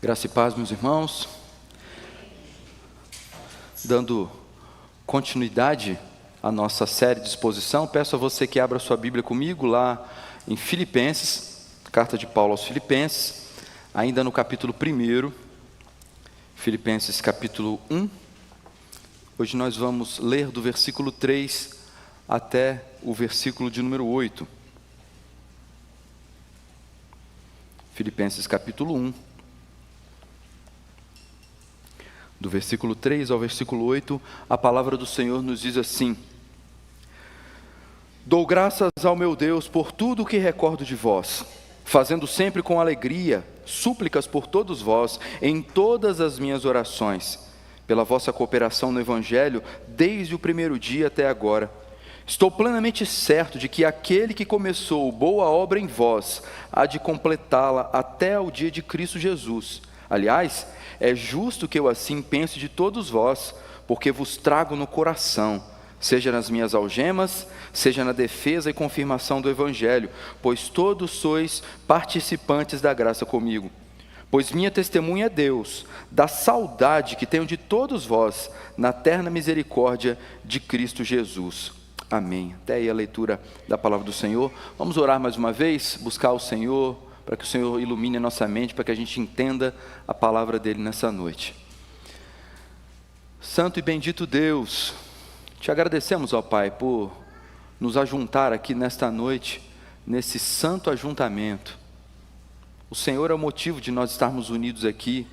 Graça e paz, meus irmãos. Dando continuidade à nossa série de exposição, peço a você que abra sua Bíblia comigo lá em Filipenses, carta de Paulo aos Filipenses, ainda no capítulo 1, Filipenses capítulo 1. Hoje nós vamos ler do versículo 3 até o versículo de número 8. Filipenses capítulo 1. Do versículo 3 ao versículo 8, a palavra do Senhor nos diz assim: Dou graças ao meu Deus por tudo o que recordo de vós, fazendo sempre com alegria súplicas por todos vós, em todas as minhas orações, pela vossa cooperação no Evangelho, desde o primeiro dia até agora. Estou plenamente certo de que aquele que começou boa obra em vós, há de completá-la até o dia de Cristo Jesus. Aliás, é justo que eu assim pense de todos vós, porque vos trago no coração, seja nas minhas algemas, seja na defesa e confirmação do Evangelho, pois todos sois participantes da graça comigo. Pois minha testemunha é Deus, da saudade que tenho de todos vós, na terna misericórdia de Cristo Jesus. Amém. Até aí a leitura da palavra do Senhor. Vamos orar mais uma vez, buscar o Senhor, para que o Senhor ilumine a nossa mente, para que a gente entenda a palavra dele nessa noite. Santo e bendito Deus, te agradecemos, ó Pai, por nos ajuntar aqui nesta noite, nesse santo ajuntamento. O Senhor é o motivo de nós estarmos unidos aqui.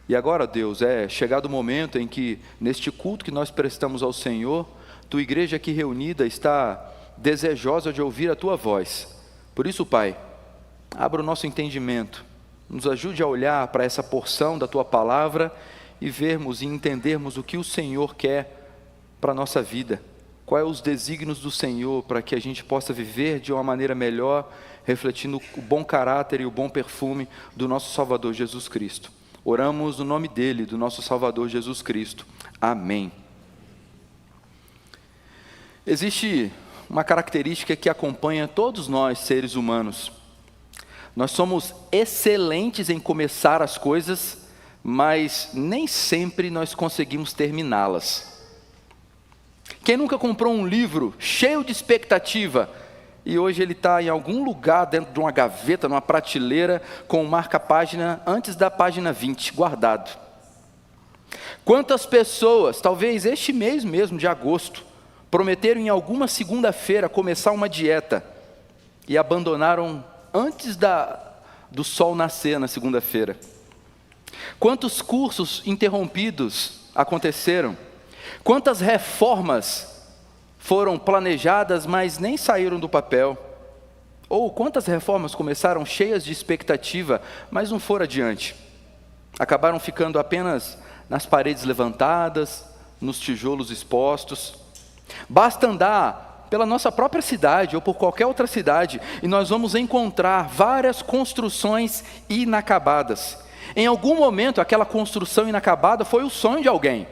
E agora, Deus, é chegado o momento em que, neste culto que nós prestamos ao Senhor, tua igreja aqui reunida está desejosa de ouvir a tua voz. Por isso, Pai, abra o nosso entendimento, nos ajude a olhar para essa porção da tua palavra e vermos e entendermos o que o Senhor quer para a nossa vida. Quais são os desígnios do Senhor para que a gente possa viver de uma maneira melhor, refletindo o bom caráter e o bom perfume do nosso Salvador Jesus Cristo. Oramos no nome dele, do nosso Salvador Jesus Cristo. Amém. Existe uma característica que acompanha todos nós, seres humanos. Nós somos excelentes em começar as coisas, mas nem sempre nós conseguimos terminá-las. Quem nunca comprou um livro cheio de expectativa e hoje ele está em algum lugar dentro de uma gaveta, numa prateleira, com um marca-página antes da página 20, guardado? Quantas pessoas, talvez este mês mesmo de agosto, prometeram em alguma segunda-feira começar uma dieta e abandonaram antes do sol nascer na segunda-feira? Quantos cursos interrompidos aconteceram? Quantas reformas foram planejadas, mas nem saíram do papel? Ou quantas reformas começaram cheias de expectativa, mas não foram adiante? Acabaram ficando apenas nas paredes levantadas, nos tijolos expostos. Basta andar pela nossa própria cidade ou por qualquer outra cidade e nós vamos encontrar várias construções inacabadas. Em algum momento aquela construção inacabada foi o sonho de alguém,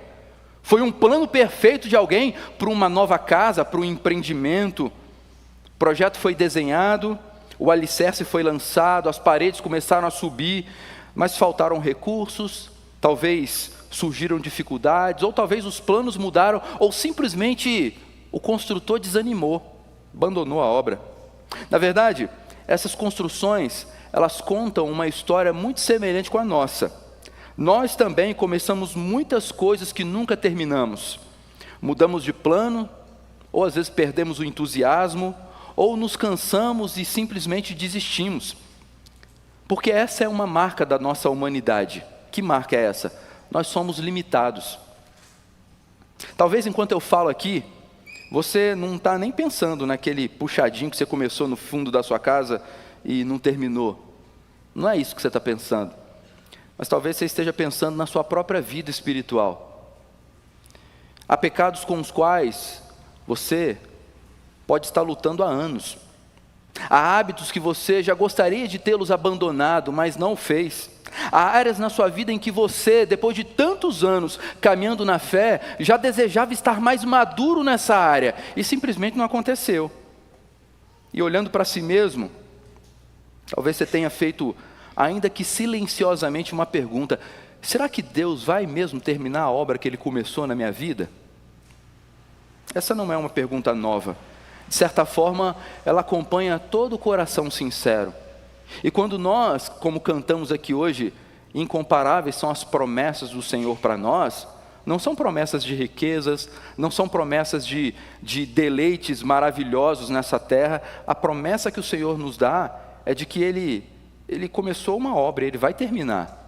foi um plano perfeito de alguém para uma nova casa, para um empreendimento. O projeto foi desenhado, o alicerce foi lançado, as paredes começaram a subir, mas faltaram recursos, talvez surgiram dificuldades, ou talvez os planos mudaram, ou simplesmente o construtor desanimou, abandonou a obra. Na verdade, essas construções, elas contam uma história muito semelhante com a nossa. Nós também começamos muitas coisas que nunca terminamos. Mudamos de plano, ou às vezes perdemos o entusiasmo, ou nos cansamos e simplesmente desistimos. Porque essa é uma marca da nossa humanidade. Que marca é essa? Nós somos limitados. Talvez enquanto eu falo aqui, você não está nem pensando naquele puxadinho que você começou no fundo da sua casa e não terminou. Não é isso que você está pensando. Mas talvez você esteja pensando na sua própria vida espiritual. Há pecados com os quais você pode estar lutando há anos. Há hábitos que você já gostaria de tê-los abandonado, mas não o fez. Há áreas na sua vida em que você, depois de tantos anos caminhando na fé, já desejava estar mais maduro nessa área e simplesmente não aconteceu. E olhando para si mesmo, talvez você tenha feito ainda que silenciosamente, uma pergunta: será que Deus vai mesmo terminar a obra que Ele começou na minha vida? Essa não é uma pergunta nova. De certa forma, ela acompanha todo o coração sincero. E quando nós, como cantamos aqui hoje, incomparáveis são as promessas do Senhor para nós, não são promessas de riquezas, não são promessas de deleites maravilhosos nessa terra. A promessa que o Senhor nos dá é de que Ele começou uma obra, Ele vai terminar.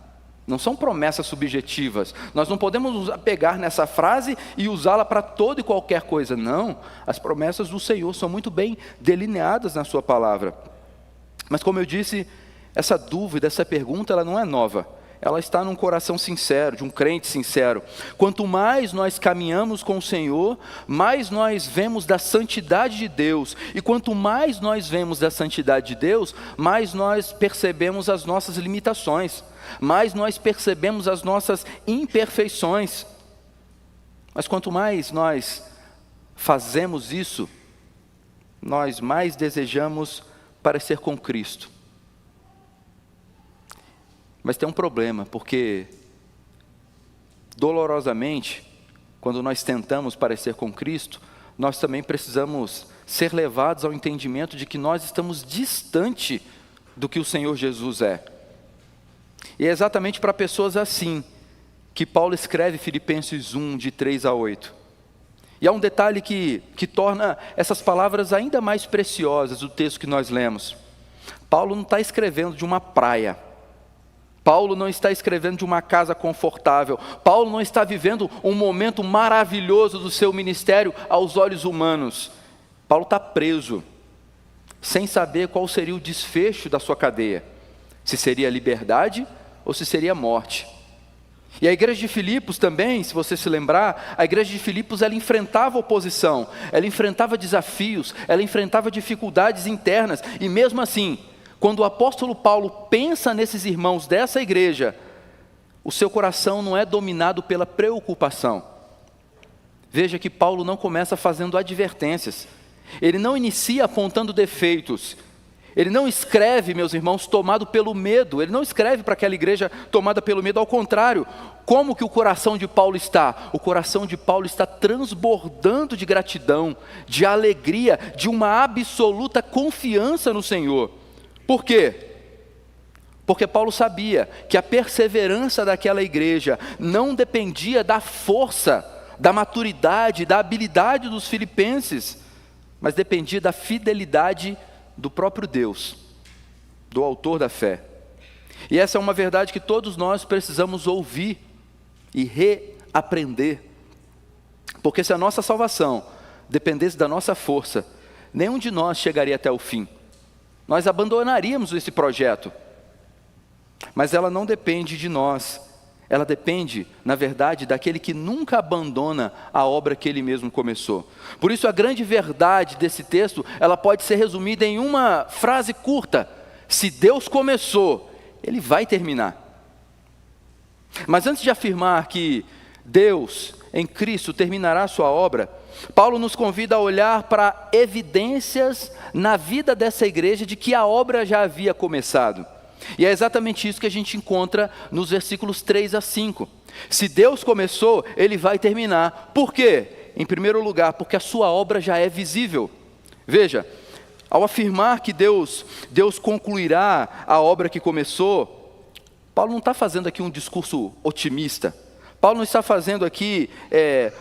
Não são promessas subjetivas. Nós não podemos pegar nessa frase e usá-la para toda e qualquer coisa. Não, as promessas do Senhor são muito bem delineadas na sua palavra. Mas como eu disse, essa dúvida, essa pergunta, ela não é nova. Ela está num coração sincero, de um crente sincero. Quanto mais nós caminhamos com o Senhor, mais nós vemos da santidade de Deus. E quanto mais nós vemos da santidade de Deus, mais nós percebemos as nossas limitações, mais nós percebemos as nossas imperfeições. Mas quanto mais nós fazemos isso, nós mais desejamos parecer com Cristo. Mas tem um problema, porque dolorosamente, quando nós tentamos parecer com Cristo, nós também precisamos ser levados ao entendimento de que nós estamos distante do que o Senhor Jesus é. E é exatamente para pessoas assim que Paulo escreve Filipenses 1, de 3 a 8. E há um detalhe que torna essas palavras ainda mais preciosas do texto que nós lemos. Paulo não está escrevendo de uma praia. Paulo não está escrevendo de uma casa confortável. Paulo não está vivendo um momento maravilhoso do seu ministério aos olhos humanos. Paulo está preso, sem saber qual seria o desfecho da sua cadeia. Se seria liberdade ou se seria morte. E a igreja de Filipos também, se você se lembrar, a igreja de Filipos, ela enfrentava oposição, ela enfrentava desafios, ela enfrentava dificuldades internas, e mesmo assim, quando o apóstolo Paulo pensa nesses irmãos dessa igreja, o seu coração não é dominado pela preocupação. Veja que Paulo não começa fazendo advertências, ele não inicia apontando defeitos, ele não escreve, meus irmãos, tomado pelo medo, ele não escreve para aquela igreja tomada pelo medo, ao contrário. Como que o coração de Paulo está? O coração de Paulo está transbordando de gratidão, de alegria, de uma absoluta confiança no Senhor. Por quê? Porque Paulo sabia que a perseverança daquela igreja não dependia da força, da maturidade, da habilidade dos filipenses, mas dependia da fidelidade do próprio Deus, do autor da fé. E essa é uma verdade que todos nós precisamos ouvir e reaprender. Porque se a nossa salvação dependesse da nossa força, nenhum de nós chegaria até o fim. Nós abandonaríamos esse projeto. Mas ela não depende de nós. Ela depende, na verdade, daquele que nunca abandona a obra que ele mesmo começou. Por isso, a grande verdade desse texto, ela pode ser resumida em uma frase curta: se Deus começou, Ele vai terminar. Mas antes de afirmar que Deus, em Cristo, terminará a sua obra, Paulo nos convida a olhar para evidências na vida dessa igreja de que a obra já havia começado. E é exatamente isso que a gente encontra nos versículos 3 a 5. Se Deus começou, Ele vai terminar. Por quê? Em primeiro lugar, porque a sua obra já é visível. Veja, ao afirmar que Deus concluirá a obra que começou, Paulo não está fazendo aqui um discurso otimista. Paulo não está fazendo aqui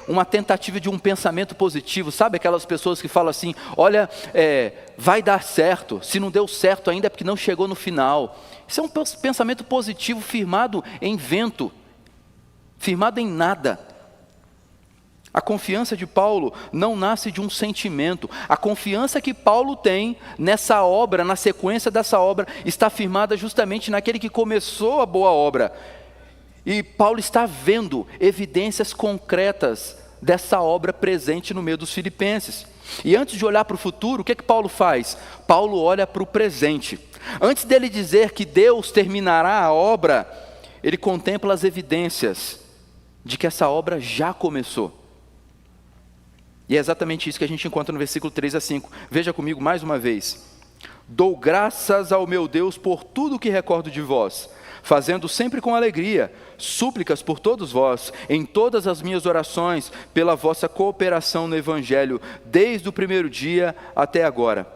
uma tentativa de um pensamento positivo. Sabe aquelas pessoas que falam assim: olha, vai dar certo, se não deu certo ainda é porque não chegou no final. Isso é um pensamento positivo firmado em vento, firmado em nada. A confiança de Paulo não nasce de um sentimento. A confiança que Paulo tem nessa obra, na sequência dessa obra, está firmada justamente naquele que começou a boa obra. E Paulo está vendo evidências concretas dessa obra presente no meio dos filipenses. E antes de olhar para o futuro, o que Paulo faz? Paulo olha para o presente. Antes dele dizer que Deus terminará a obra, ele contempla as evidências de que essa obra já começou. E é exatamente isso que a gente encontra no versículo 3 a 5. Veja comigo mais uma vez. Dou graças ao meu Deus por tudo que recordo de vós, fazendo sempre com alegria, súplicas por todos vós, em todas as minhas orações, pela vossa cooperação no Evangelho, desde o primeiro dia até agora.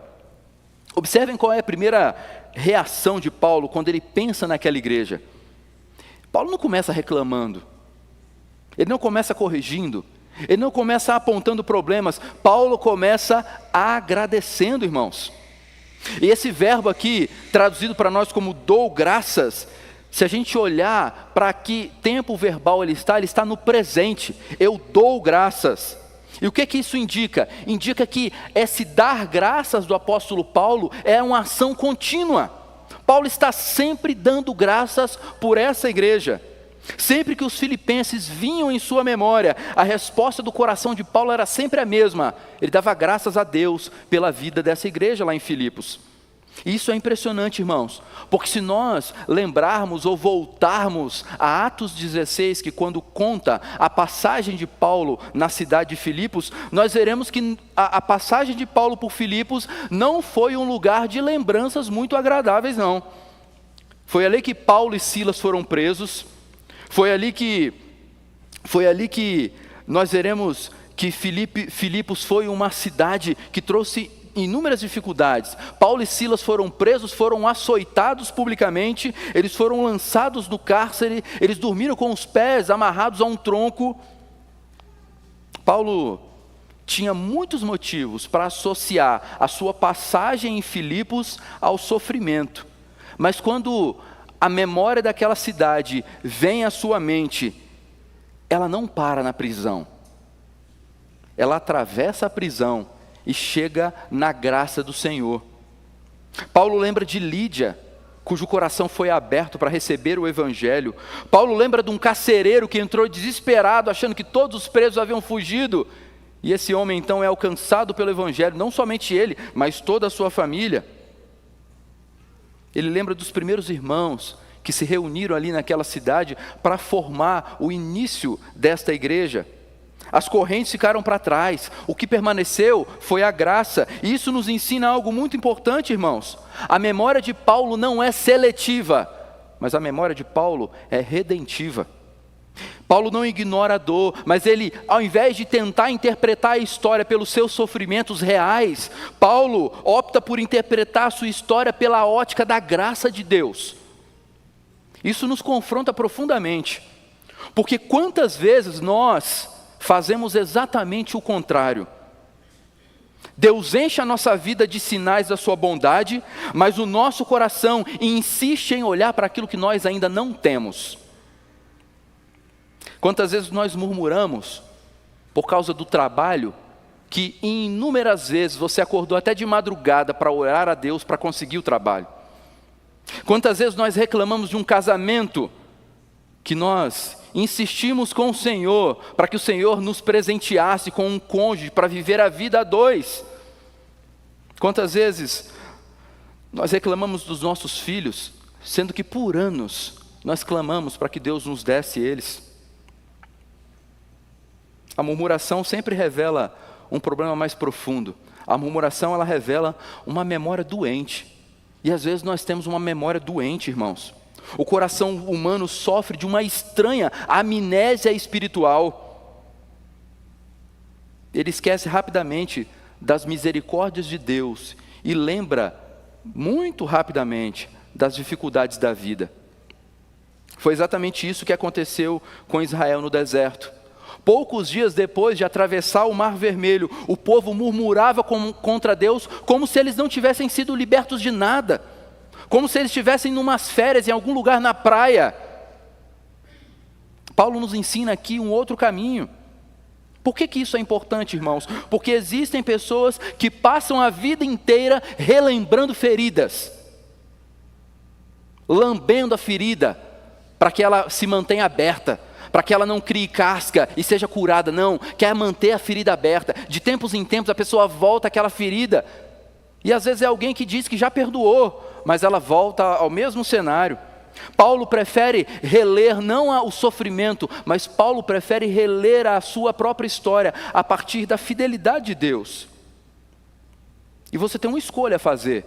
Observem qual é a primeira reação de Paulo quando ele pensa naquela igreja. Paulo não começa reclamando, ele não começa corrigindo, ele não começa apontando problemas. Paulo começa agradecendo, irmãos. E esse verbo aqui, traduzido para nós como dou graças, se a gente olhar para que tempo verbal ele está no presente. Eu dou graças. E o que isso indica? Indica que esse dar graças do apóstolo Paulo é uma ação contínua. Paulo está sempre dando graças por essa igreja. Sempre que os filipenses vinham em sua memória, a resposta do coração de Paulo era sempre a mesma. Ele dava graças a Deus pela vida dessa igreja lá em Filipos. E isso é impressionante, irmãos, porque se nós lembrarmos ou voltarmos a Atos 16, que quando conta a passagem de Paulo na cidade de Filipos, nós veremos que a passagem de Paulo por Filipos não foi um lugar de lembranças muito agradáveis, não. Foi ali que Paulo e Silas foram presos. Foi ali que nós veremos que Filipos foi uma cidade que trouxe inúmeras dificuldades. Paulo e Silas foram presos, foram açoitados publicamente, eles foram lançados no cárcere, eles dormiram com os pés amarrados a um tronco. Paulo tinha muitos motivos para associar a sua passagem em Filipos ao sofrimento, mas quando a memória daquela cidade vem à sua mente, ela não para na prisão, ela atravessa a prisão e chega na graça do Senhor. Paulo lembra de Lídia, cujo coração foi aberto para receber o Evangelho. Paulo lembra de um carcereiro que entrou desesperado, achando que todos os presos haviam fugido, e esse homem então é alcançado pelo Evangelho, não somente ele, mas toda a sua família. Ele lembra dos primeiros irmãos que se reuniram ali naquela cidade para formar o início desta igreja. As correntes ficaram para trás, o que permaneceu foi a graça, e isso nos ensina algo muito importante, irmãos. A memória de Paulo não é seletiva, mas a memória de Paulo é redentiva. Paulo não ignora a dor, mas ele, ao invés de tentar interpretar a história pelos seus sofrimentos reais, Paulo opta por interpretar a sua história pela ótica da graça de Deus. Isso nos confronta profundamente, porque quantas vezes nós fazemos exatamente o contrário. Deus enche a nossa vida de sinais da sua bondade, mas o nosso coração insiste em olhar para aquilo que nós ainda não temos. Quantas vezes nós murmuramos por causa do trabalho, que inúmeras vezes você acordou até de madrugada para orar a Deus para conseguir o trabalho. Quantas vezes nós reclamamos de um casamento que nós insistimos com o Senhor, para que o Senhor nos presenteasse com um cônjuge para viver a vida a dois. Quantas vezes nós reclamamos dos nossos filhos, sendo que por anos nós clamamos para que Deus nos desse eles. A murmuração sempre revela um problema mais profundo. A murmuração, ela revela uma memória doente. E às vezes nós temos uma memória doente, irmãos. O coração humano sofre de uma estranha amnésia espiritual. Ele esquece rapidamente das misericórdias de Deus e lembra muito rapidamente das dificuldades da vida. Foi exatamente isso que aconteceu com Israel no deserto. Poucos dias depois de atravessar o Mar Vermelho, o povo murmurava contra Deus como se eles não tivessem sido libertos de nada, como se eles estivessem em umas férias em algum lugar na praia. Paulo nos ensina aqui um outro caminho. Por que isso é importante, irmãos? Porque existem pessoas que passam a vida inteira relembrando feridas, lambendo a ferida, para que ela se mantenha aberta, para que ela não crie casca e seja curada. Não, quer manter a ferida aberta. De tempos em tempos a pessoa volta àquela ferida, e às vezes é alguém que diz que já perdoou, mas ela volta ao mesmo cenário. Paulo prefere reler não o sofrimento, mas Paulo prefere reler a sua própria história a partir da fidelidade de Deus. E você tem uma escolha a fazer.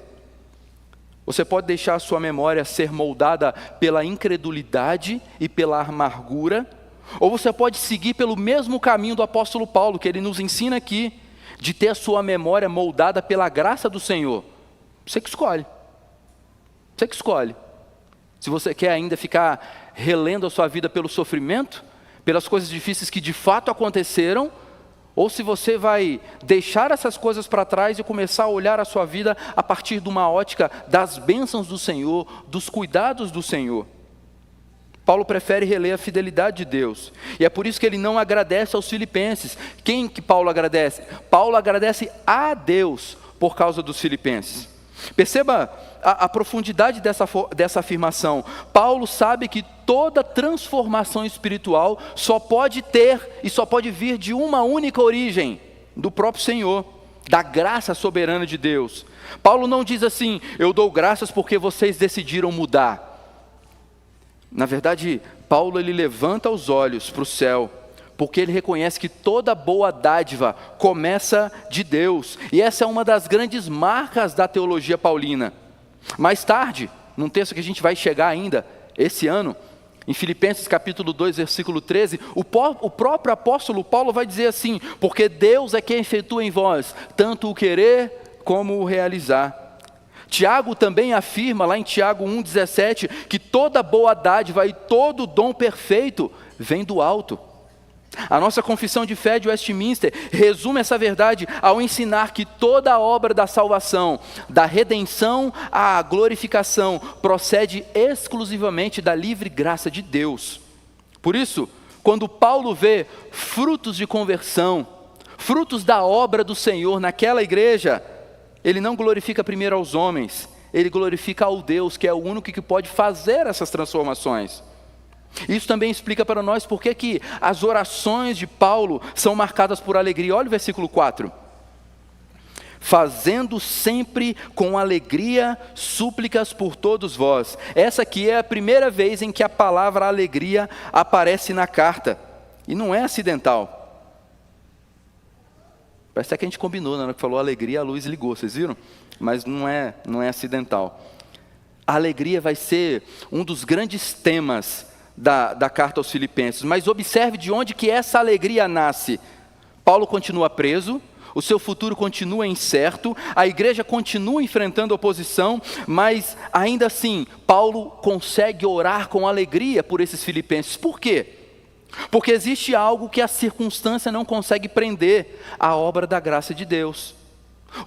Você pode deixar a sua memória ser moldada pela incredulidade e pela amargura, ou você pode seguir pelo mesmo caminho do apóstolo Paulo, que ele nos ensina aqui, de ter a sua memória moldada pela graça do Senhor. Você que escolhe. Você que escolhe. Se você quer ainda ficar relendo a sua vida pelo sofrimento, pelas coisas difíceis que de fato aconteceram, ou se você vai deixar essas coisas para trás e começar a olhar a sua vida a partir de uma ótica das bênçãos do Senhor, dos cuidados do Senhor. Paulo prefere reler a fidelidade de Deus, e é por isso que ele não agradece aos filipenses. Quem que Paulo agradece? Paulo agradece a Deus por causa dos filipenses. Perceba a profundidade dessa afirmação. Paulo sabe que toda transformação espiritual só pode ter e só pode vir de uma única origem, do próprio Senhor, da graça soberana de Deus. Paulo não diz assim: eu dou graças porque vocês decidiram mudar. Na verdade, Paulo ele levanta os olhos para o céu, porque ele reconhece que toda boa dádiva começa de Deus, e essa é uma das grandes marcas da teologia paulina. Mais tarde, num texto que a gente vai chegar ainda, esse ano, em Filipenses capítulo 2, versículo 13, o próprio apóstolo Paulo vai dizer assim: porque Deus é quem efetua em vós, tanto o querer como o realizar. Tiago também afirma, lá em Tiago 1,17, que toda boa dádiva e todo dom perfeito vem do alto. A nossa confissão de fé de Westminster resume essa verdade ao ensinar que toda a obra da salvação, da redenção à glorificação, procede exclusivamente da livre graça de Deus. Por isso, quando Paulo vê frutos de conversão, frutos da obra do Senhor naquela igreja, ele não glorifica primeiro aos homens, ele glorifica ao Deus, que é o único que pode fazer essas transformações. Isso também explica para nós por que as orações de Paulo são marcadas por alegria. Olha o versículo 4. Fazendo sempre com alegria súplicas por todos vós. Essa aqui é a primeira vez em que a palavra alegria aparece na carta. E não é acidental. Parece até que a gente combinou, na hora que falou alegria, a luz ligou, vocês viram? Mas não é acidental. A alegria vai ser um dos grandes temas da carta aos Filipenses, mas observe de onde que essa alegria nasce. Paulo continua preso, o seu futuro continua incerto, a igreja continua enfrentando oposição, mas ainda assim, Paulo consegue orar com alegria por esses filipenses. Por quê? Porque existe algo que a circunstância não consegue prender: a obra da graça de Deus.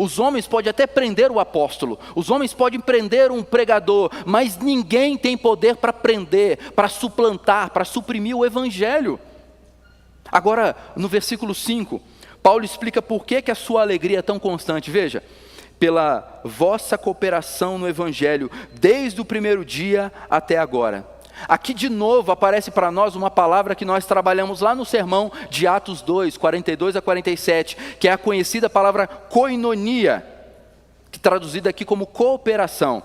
Os homens podem até prender o apóstolo, os homens podem prender um pregador, mas ninguém tem poder para prender, para suplantar, para suprimir o evangelho. Agora, no versículo 5, Paulo explica por que a sua alegria é tão constante. Veja: pela vossa cooperação no evangelho, desde o primeiro dia até agora. Aqui de novo aparece para nós uma palavra que nós trabalhamos lá no sermão de Atos 2, 42 a 47, que é a conhecida palavra koinonia, que traduzida aqui como cooperação.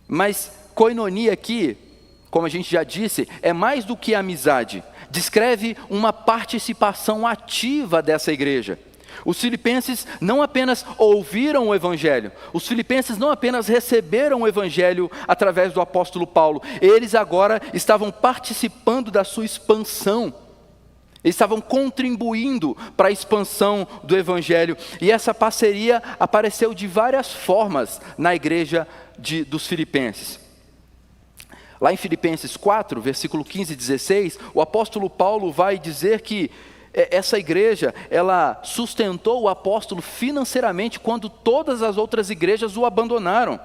Mas koinonia aqui, como a gente já disse, é mais do que amizade. Descreve uma participação ativa dessa igreja. Os filipenses não apenas ouviram o evangelho, os filipenses não apenas receberam o evangelho através do apóstolo Paulo, eles agora estavam participando da sua expansão, eles estavam contribuindo para a expansão do evangelho, e essa parceria apareceu de várias formas na igreja dos filipenses. Lá em Filipenses 4, versículo 15 e 16, o apóstolo Paulo vai dizer que essa igreja, ela sustentou o apóstolo financeiramente quando todas as outras igrejas o abandonaram.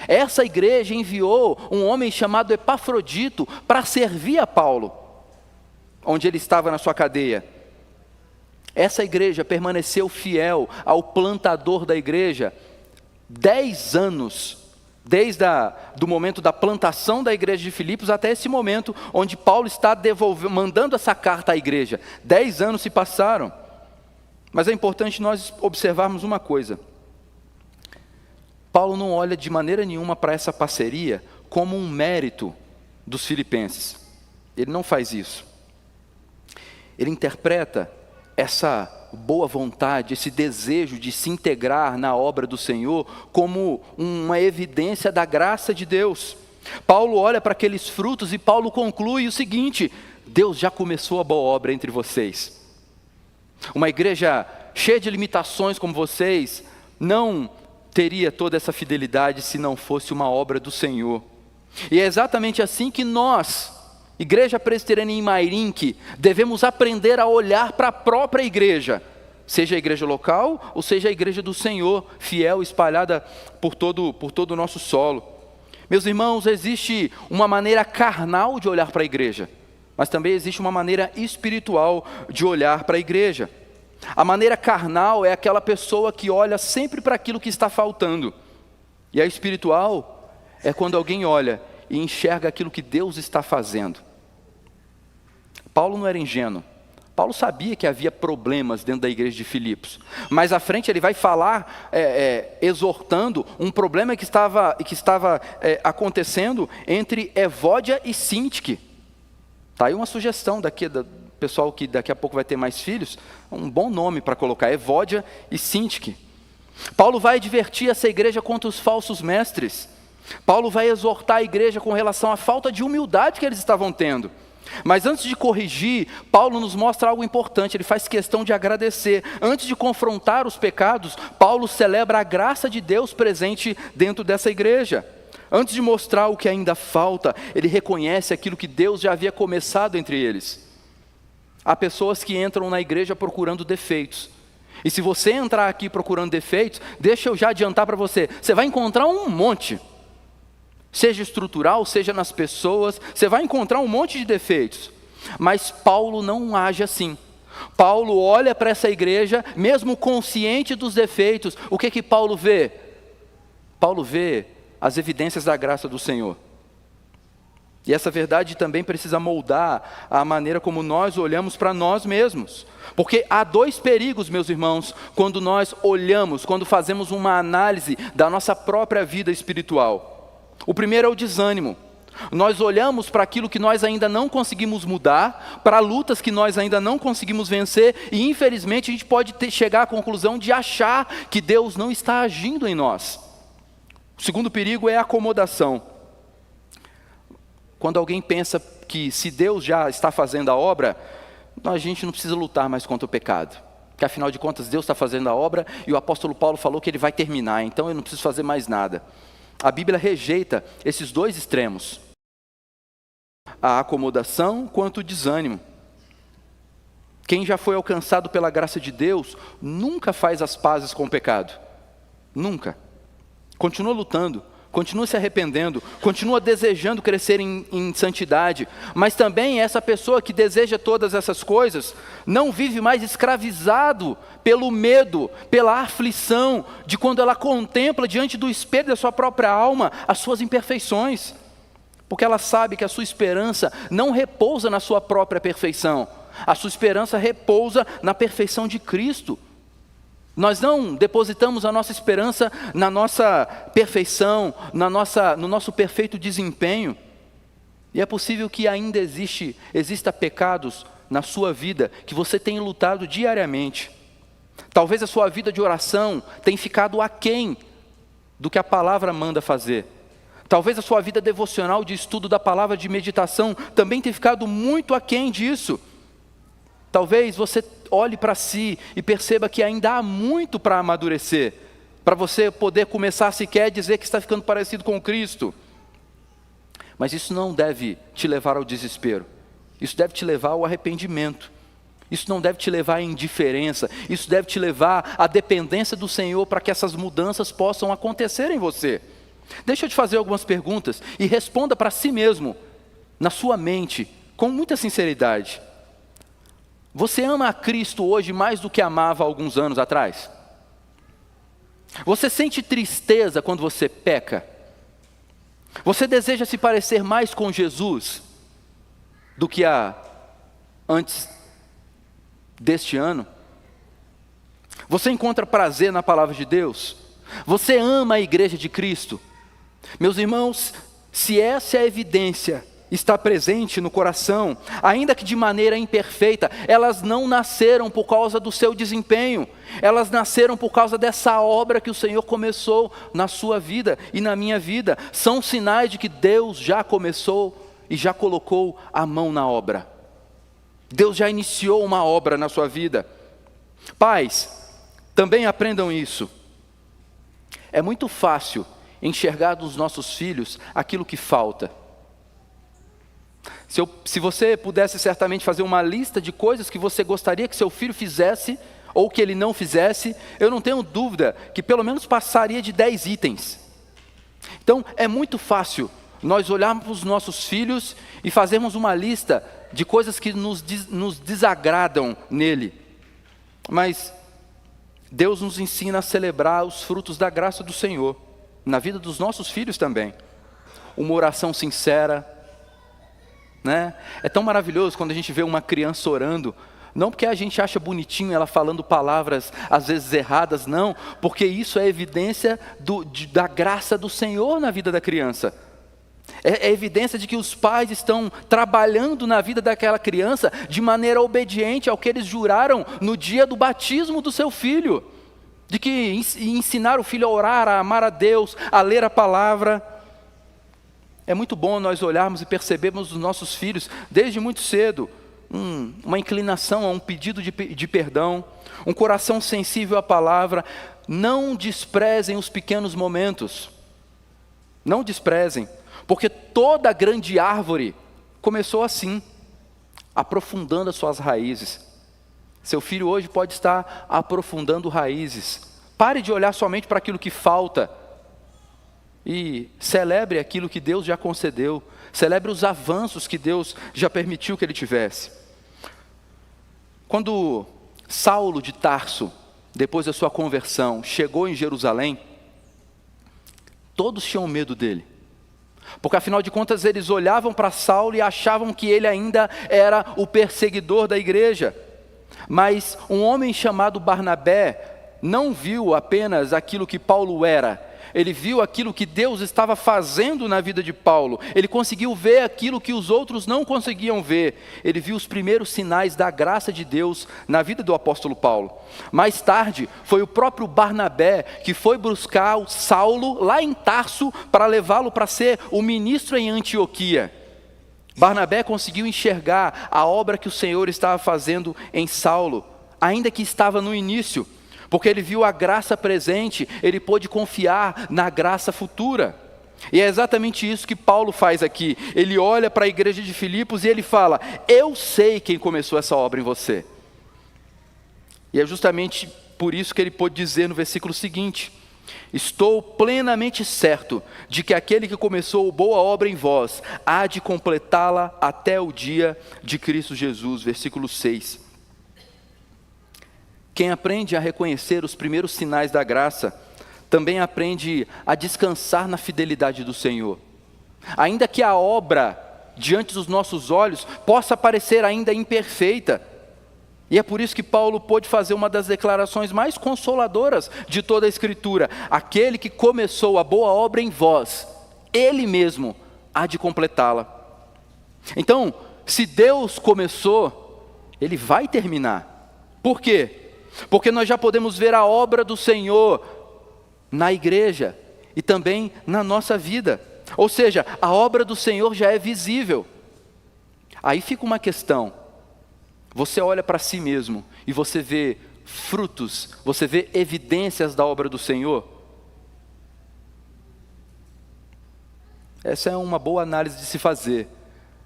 Essa igreja enviou um homem chamado Epafrodito para servir a Paulo, onde ele estava na sua cadeia. Essa igreja permaneceu fiel ao plantador da igreja 10 anos, desde do momento da plantação da igreja de Filipos até esse momento, onde Paulo está mandando essa carta à igreja. 10 anos se passaram. Mas é importante nós observarmos uma coisa: Paulo não olha de maneira nenhuma para essa parceria como um mérito dos filipenses. Ele não faz isso. Ele interpreta essa boa vontade, esse desejo de se integrar na obra do Senhor como uma evidência da graça de Deus. Paulo olha para aqueles frutos e Paulo conclui o seguinte: Deus já começou a boa obra entre vocês. Uma igreja cheia de limitações como vocês não teria toda essa fidelidade se não fosse uma obra do Senhor. E é exatamente assim que nós, Igreja Presbiteriana em Mairinque, devemos aprender a olhar para a própria igreja, seja a igreja local ou seja a igreja do Senhor, fiel, espalhada por todo o nosso solo. Meus irmãos, existe uma maneira carnal de olhar para a igreja, mas também existe uma maneira espiritual de olhar para a igreja. A maneira carnal é aquela pessoa que olha sempre para aquilo que está faltando. E a espiritual é quando alguém olha e enxerga aquilo que Deus está fazendo. Paulo não era ingênuo. Paulo sabia que havia problemas dentro da igreja de Filipos. Mais à frente ele vai falar, exortando um problema que estava acontecendo entre Evódia e Sintique. Está aí uma sugestão do pessoal que daqui a pouco vai ter mais filhos, um bom nome para colocar, Evódia e Sintique. Paulo vai advertir essa igreja contra os falsos mestres. Paulo vai exortar a igreja com relação à falta de humildade que eles estavam tendo. Mas antes de corrigir, Paulo nos mostra algo importante, ele faz questão de agradecer. Antes de confrontar os pecados, Paulo celebra a graça de Deus presente dentro dessa igreja. Antes de mostrar o que ainda falta, ele reconhece aquilo que Deus já havia começado entre eles. Há pessoas que entram na igreja procurando defeitos. E se você entrar aqui procurando defeitos, deixa eu já adiantar para você, você vai encontrar um monte. Seja estrutural, seja nas pessoas, você vai encontrar um monte de defeitos. Mas Paulo não age assim. Paulo olha para essa igreja, mesmo consciente dos defeitos. O que Paulo vê? Paulo vê as evidências da graça do Senhor. E essa verdade também precisa moldar a maneira como nós olhamos para nós mesmos. Porque há dois perigos, meus irmãos, quando nós olhamos, quando fazemos uma análise da nossa própria vida espiritual. O primeiro é o desânimo. Nós olhamos para aquilo que nós ainda não conseguimos mudar, para lutas que nós ainda não conseguimos vencer, e infelizmente a gente pode chegar à conclusão de achar que Deus não está agindo em nós. O segundo perigo é a acomodação. Quando alguém pensa que se Deus já está fazendo a obra, a gente não precisa lutar mais contra o pecado. Porque afinal de contas Deus está fazendo a obra e o apóstolo Paulo falou que ele vai terminar, então eu não preciso fazer mais nada. A Bíblia rejeita esses dois extremos. A acomodação quanto o desânimo. Quem já foi alcançado pela graça de Deus, nunca faz as pazes com o pecado. Nunca. Continua lutando, continua se arrependendo, continua desejando crescer em santidade. Mas também essa pessoa que deseja todas essas coisas, não vive mais escravizado pelo medo, pela aflição, de quando ela contempla diante do espelho da sua própria alma, as suas imperfeições. Porque ela sabe que a sua esperança não repousa na sua própria perfeição. A sua esperança repousa na perfeição de Cristo. Nós não depositamos a nossa esperança na nossa perfeição, no nosso perfeito desempenho. E é possível que ainda exista pecados na sua vida que você tem lutado diariamente. Talvez a sua vida de oração tenha ficado aquém do que a palavra manda fazer. Talvez a sua vida devocional de estudo da palavra, de meditação, também tenha ficado muito aquém disso. Talvez você olhe para si e perceba que ainda há muito para amadurecer, para você poder começar sequer a dizer que está ficando parecido com Cristo. Mas isso não deve te levar ao desespero. Isso deve te levar ao arrependimento. Isso não deve te levar à indiferença. Isso deve te levar à dependência do Senhor para que essas mudanças possam acontecer em você. Deixa eu te fazer algumas perguntas e responda para si mesmo, na sua mente, com muita sinceridade. Você ama a Cristo hoje mais do que amava há alguns anos atrás? Você sente tristeza quando você peca? Você deseja se parecer mais com Jesus do que antes deste ano? Você encontra prazer na palavra de Deus? Você ama a igreja de Cristo? Meus irmãos, se essa é a evidência está presente no coração, ainda que de maneira imperfeita. Elas não nasceram por causa do seu desempenho, elas nasceram por causa dessa obra que o Senhor começou na sua vida e na minha vida. São sinais de que Deus já começou e já colocou a mão na obra. Deus já iniciou uma obra na sua vida. Pais, também aprendam isso. É muito fácil enxergar dos nossos filhos aquilo que falta. Se você pudesse certamente fazer uma lista de coisas que você gostaria que seu filho fizesse, ou que ele não fizesse, eu não tenho dúvida que pelo menos passaria de 10 itens. Então é muito fácil nós olharmos para os nossos filhos e fazermos uma lista de coisas que nos desagradam nele. Mas Deus nos ensina a celebrar os frutos da graça do Senhor, na vida dos nossos filhos também. Uma oração sincera, né? É tão maravilhoso quando a gente vê uma criança orando, não porque a gente acha bonitinho ela falando palavras às vezes erradas, não, porque isso é evidência da graça do Senhor na vida da criança. É evidência de que os pais estão trabalhando na vida daquela criança de maneira obediente ao que eles juraram no dia do batismo do seu filho, de que ensinar o filho a orar, a amar a Deus, a ler a palavra. É muito bom nós olharmos e percebermos nos nossos filhos, desde muito cedo, uma inclinação a um pedido de perdão, um coração sensível à palavra. Não desprezem os pequenos momentos, não desprezem, porque toda grande árvore começou assim, aprofundando as suas raízes. Seu filho hoje pode estar aprofundando raízes. Pare de olhar somente para aquilo que falta e celebre aquilo que Deus já concedeu. Celebre os avanços que Deus já permitiu que ele tivesse. Quando Saulo de Tarso, depois da sua conversão, chegou em Jerusalém, todos tinham medo dele. Porque afinal de contas eles olhavam para Saulo e achavam que ele ainda era o perseguidor da igreja. Mas um homem chamado Barnabé não viu apenas aquilo que Paulo era, ele viu aquilo que Deus estava fazendo na vida de Paulo. Ele conseguiu ver aquilo que os outros não conseguiam ver. Ele viu os primeiros sinais da graça de Deus na vida do apóstolo Paulo. Mais tarde, foi o próprio Barnabé que foi buscar o Saulo lá em Tarso para levá-lo para ser o ministro em Antioquia. Barnabé conseguiu enxergar a obra que o Senhor estava fazendo em Saulo, ainda que estava no início. Porque ele viu a graça presente, ele pôde confiar na graça futura. E é exatamente isso que Paulo faz aqui. Ele olha para a igreja de Filipos e ele fala: eu sei quem começou essa obra em você. E é justamente por isso que ele pôde dizer no versículo seguinte: estou plenamente certo de que aquele que começou boa obra em vós há de completá-la até o dia de Cristo Jesus. Versículo 6. Quem aprende a reconhecer os primeiros sinais da graça, também aprende a descansar na fidelidade do Senhor. Ainda que a obra, diante dos nossos olhos, possa parecer ainda imperfeita. E é por isso que Paulo pôde fazer uma das declarações mais consoladoras de toda a Escritura: aquele que começou a boa obra em vós, ele mesmo há de completá-la. Então, se Deus começou, ele vai terminar. Por quê? Porque nós já podemos ver a obra do Senhor na igreja e também na nossa vida. Ou seja, a obra do Senhor já é visível. Aí fica uma questão: você olha para si mesmo e você vê frutos, você vê evidências da obra do Senhor? Essa é uma boa análise de se fazer,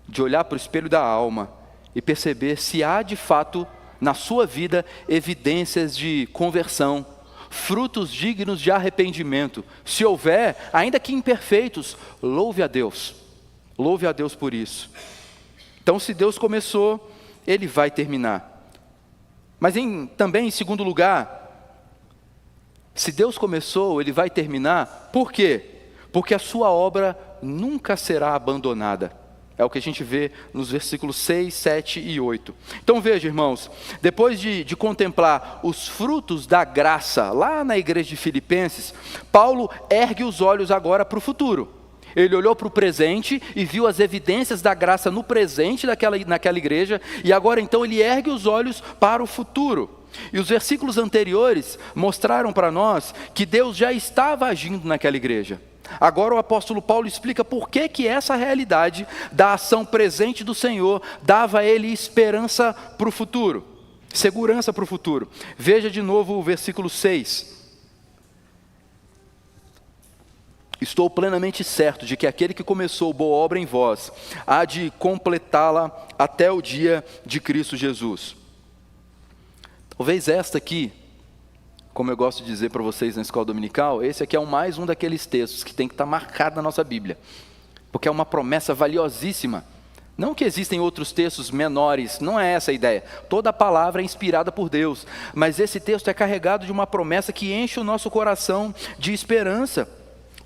de olhar para o espelho da alma e perceber se há de fato na sua vida evidências de conversão, frutos dignos de arrependimento. Se houver, ainda que imperfeitos, louve a Deus por isso. Então, se Deus começou, ele vai terminar. Mas também, em segundo lugar, se Deus começou, ele vai terminar. Por quê? Porque a sua obra nunca será abandonada. É o que a gente vê nos versículos 6, 7 e 8. Então veja, irmãos, depois de contemplar os frutos da graça lá na igreja de Filipenses, Paulo ergue os olhos agora para o futuro. Ele olhou para o presente e viu as evidências da graça no presente naquela igreja, e agora então ele ergue os olhos para o futuro. E os versículos anteriores mostraram para nós que Deus já estava agindo naquela igreja. Agora o apóstolo Paulo explica por que essa realidade da ação presente do Senhor dava a ele esperança para o futuro, segurança para o futuro. Veja de novo o versículo 6. Estou plenamente certo de que aquele que começou boa obra em vós há de completá-la até o dia de Cristo Jesus. Talvez esta aqui, como eu gosto de dizer para vocês na escola dominical, esse aqui é mais um daqueles textos que tem que estar marcado na nossa Bíblia, porque é uma promessa valiosíssima. Não que existem outros textos menores, não é essa a ideia. Toda a palavra é inspirada por Deus, mas esse texto é carregado de uma promessa que enche o nosso coração de esperança.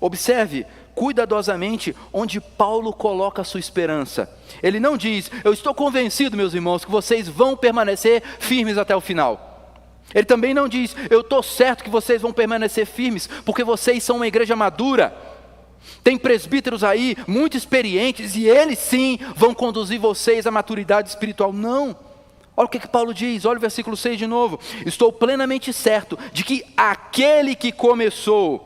Observe cuidadosamente onde Paulo coloca a sua esperança. Ele não diz, eu estou convencido, meus irmãos, que vocês vão permanecer firmes até o final. Ele também não diz, eu estou certo que vocês vão permanecer firmes, porque vocês são uma igreja madura. Tem presbíteros aí, muito experientes, e eles sim vão conduzir vocês à maturidade espiritual. Não. Olha o que Paulo diz, olha o versículo 6 de novo. Estou plenamente certo de que aquele que começou...